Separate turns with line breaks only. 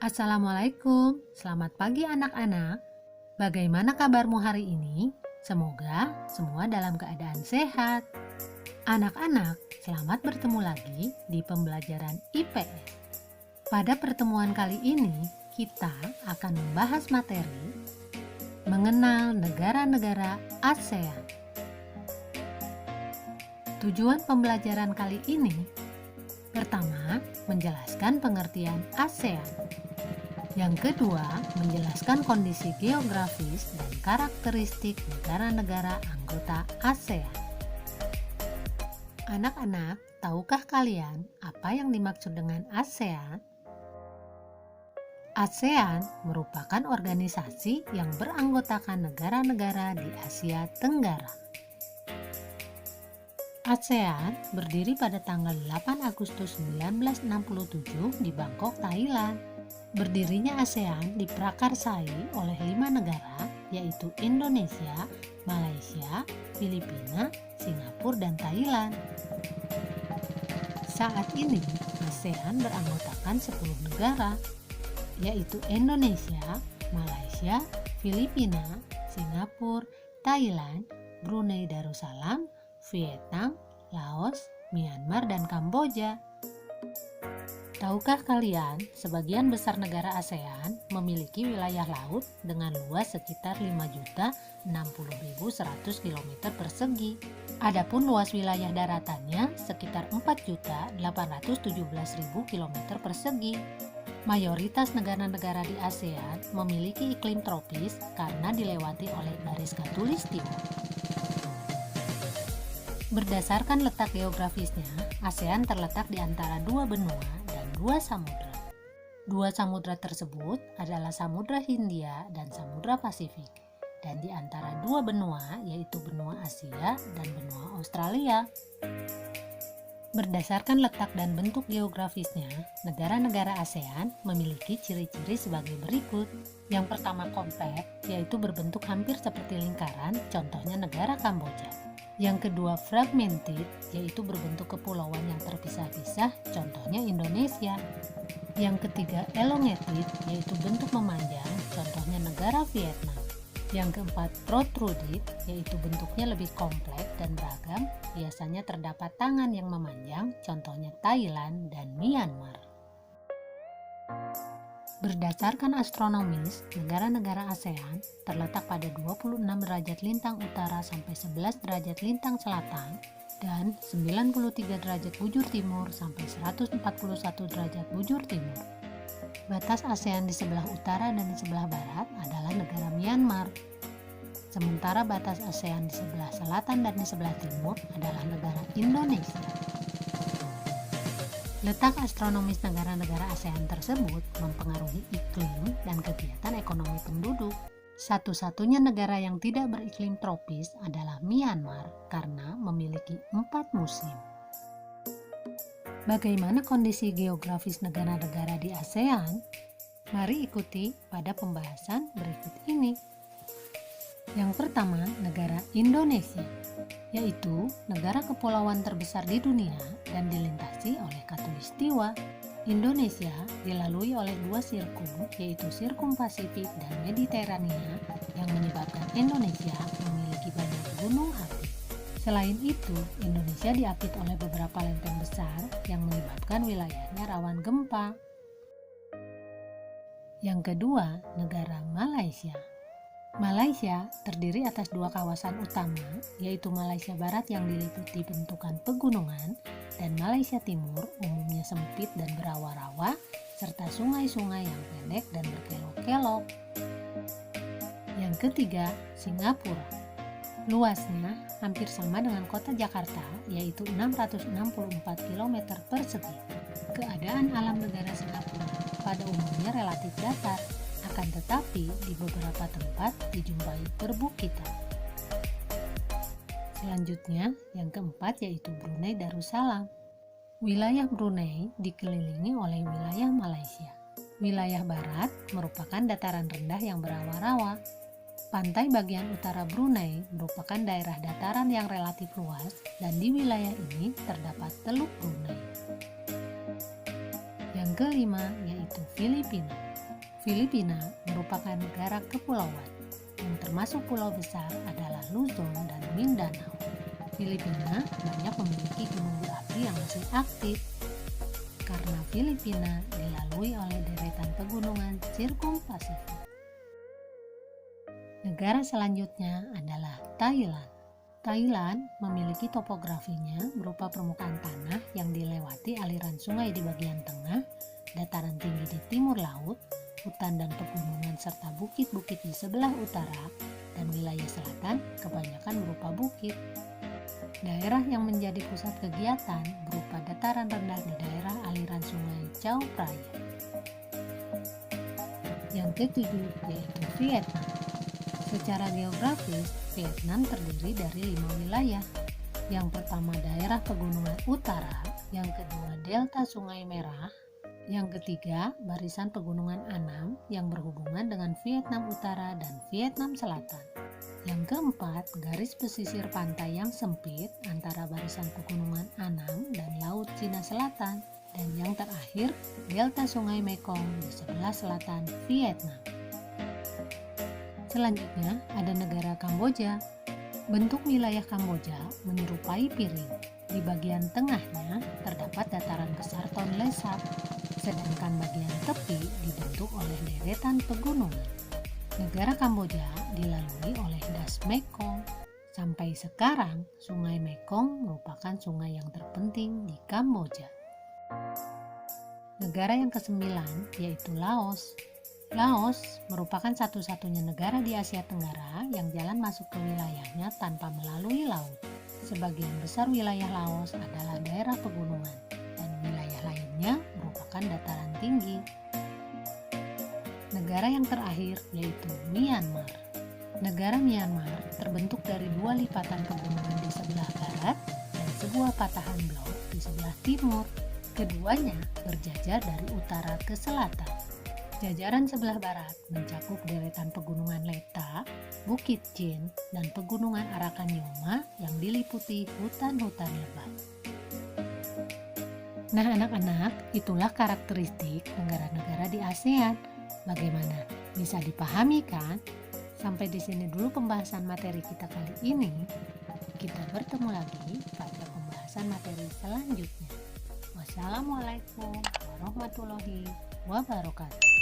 Assalamualaikum, selamat pagi anak-anak. Bagaimana kabarmu hari ini? Semoga semua dalam keadaan sehat. Anak-anak, selamat bertemu lagi di pembelajaran IPS. Pada pertemuan kali ini, kita akan membahas materi mengenal negara-negara ASEAN. Tujuan pembelajaran kali ini, pertama, menjelaskan pengertian ASEAN. Yang kedua, menjelaskan kondisi geografis dan karakteristik negara-negara anggota ASEAN. Anak-anak, tahukah kalian apa yang dimaksud dengan ASEAN? ASEAN merupakan organisasi yang beranggotakan negara-negara di Asia Tenggara. ASEAN berdiri pada tanggal 8 Agustus 1967 di Bangkok, Thailand. Berdirinya ASEAN diprakarsai oleh 5 negara, yaitu Indonesia, Malaysia, Filipina, Singapura, dan Thailand. Saat ini, ASEAN beranggotakan 10 negara, yaitu Indonesia, Malaysia, Filipina, Singapura, Thailand, Brunei Darussalam, Vietnam, Laos, Myanmar, dan Kamboja. Tahukah kalian, sebagian besar negara ASEAN memiliki wilayah laut dengan luas sekitar 5.060.100 km persegi. Adapun luas wilayah daratannya sekitar 4.817.000 km persegi. Mayoritas negara-negara di ASEAN memiliki iklim tropis karena dilewati oleh garis khatulistiwa. Berdasarkan letak geografisnya, ASEAN terletak di antara dua benua dan dua samudra. Dua samudra tersebut adalah Samudra Hindia dan Samudra Pasifik, dan di antara dua benua yaitu benua Asia dan benua Australia. Berdasarkan letak dan bentuk geografisnya, negara-negara ASEAN memiliki ciri-ciri sebagai berikut. Yang pertama, kompak, yaitu berbentuk hampir seperti lingkaran, contohnya negara Kamboja. Yang kedua, fragmented, yaitu berbentuk kepulauan yang terpisah-pisah, contohnya Indonesia. Yang ketiga, elongated, yaitu bentuk memanjang, contohnya negara Vietnam. Yang keempat, protruded, yaitu bentuknya lebih kompleks dan beragam, biasanya terdapat tangan yang memanjang, contohnya Thailand dan Myanmar. Berdasarkan astronomis, negara-negara ASEAN terletak pada 26 derajat lintang utara sampai 11 derajat lintang selatan dan 93 derajat bujur timur sampai 141 derajat bujur timur. Batas ASEAN di sebelah utara dan di sebelah barat adalah negara Myanmar. Sementara batas ASEAN di sebelah selatan dan di sebelah timur adalah negara Indonesia. Letak astronomis negara-negara ASEAN tersebut mempengaruhi iklim dan kegiatan ekonomi penduduk. Satu-satunya negara yang tidak beriklim tropis adalah Myanmar karena memiliki 4 musim. Bagaimana kondisi geografis negara-negara di ASEAN? Mari ikuti pada pembahasan berikut ini. Yang pertama, negara Indonesia, yaitu negara kepulauan terbesar di dunia dan dilintasi oleh khatulistiwa. Indonesia dilalui oleh dua sirkum, yaitu sirkum Pasifik dan Mediterania, yang menyebabkan Indonesia memiliki banyak gunung api. Selain itu, Indonesia diapit oleh beberapa lempeng besar yang menyebabkan wilayahnya rawan gempa. Yang kedua, negara Malaysia. Malaysia terdiri atas dua kawasan utama, yaitu Malaysia Barat yang diliputi bentukan pegunungan dan Malaysia Timur umumnya sempit dan berawa-rawa, serta sungai-sungai yang pendek dan berkelok-kelok. Yang ketiga, Singapura. Luasnya hampir sama dengan kota Jakarta, yaitu 664 km persegi. Keadaan alam negara Singapura pada umumnya relatif datar, akan tetapi di beberapa tempat dijumpai perbukitan. Selanjutnya, yang keempat yaitu Brunei Darussalam. Wilayah Brunei dikelilingi oleh wilayah Malaysia. Wilayah barat merupakan dataran rendah yang berawa-rawa. Pantai bagian utara Brunei merupakan daerah dataran yang relatif luas dan di wilayah ini terdapat Teluk Brunei. Yang kelima yaitu Filipina. Filipina merupakan negara kepulauan, yang termasuk pulau besar adalah Luzon dan Mindanao. Filipina banyak memiliki gunung berapi yang masih aktif, karena Filipina dilalui oleh deretan pegunungan Sirkumpasifik. Negara selanjutnya adalah Thailand. Thailand memiliki topografinya berupa permukaan tanah yang dilewati aliran sungai di bagian tengah, dataran tinggi di timur laut, hutan dan pegunungan serta bukit-bukit di sebelah utara, dan wilayah selatan kebanyakan berupa bukit. Daerah yang menjadi pusat kegiatan berupa dataran rendah di daerah aliran sungai Chao Phraya. Yang ketujuh yaitu Vietnam. Secara geografis, Vietnam terdiri dari 5 wilayah. Yang pertama daerah pegunungan utara, yang kedua delta Sungai Merah, yang ketiga barisan pegunungan Annam yang berhubungan dengan Vietnam Utara dan Vietnam Selatan. Yang keempat, garis pesisir pantai yang sempit antara barisan pegunungan Annam dan Laut Cina Selatan. Dan yang terakhir, delta Sungai Mekong di sebelah selatan Vietnam. Selanjutnya, ada negara Kamboja. Bentuk wilayah Kamboja menyerupai piring. Di bagian tengahnya terdapat dataran besar Tonle Sap, sedangkan bagian tepi dibentuk oleh deretan pegunungan. Negara Kamboja dilalui oleh Das Mekong. Sampai sekarang, Sungai Mekong merupakan sungai yang terpenting di Kamboja. Negara yang kesembilan yaitu Laos. Laos merupakan satu-satunya negara di Asia Tenggara yang jalan masuk ke wilayahnya tanpa melalui laut. Sebagian besar wilayah Laos adalah daerah pegunungan, dan wilayah lainnya merupakan dataran tinggi. Negara yang terakhir yaitu Myanmar. Negara Myanmar terbentuk dari 2 lipatan pegunungan di sebelah barat dan sebuah patahan blok di sebelah timur. Keduanya berjajar dari utara ke selatan. Jajaran sebelah barat mencakup deretan pegunungan Leta, Bukit Chin, dan pegunungan Arakanyoma yang diliputi hutan-hutan lebat. Nah anak-anak, itulah karakteristik negara-negara di ASEAN. Bagaimana? Bisa dipahami kan? Sampai di sini dulu pembahasan materi kita kali ini. Kita bertemu lagi pada pembahasan materi selanjutnya. Wassalamualaikum warahmatullahi wabarakatuh.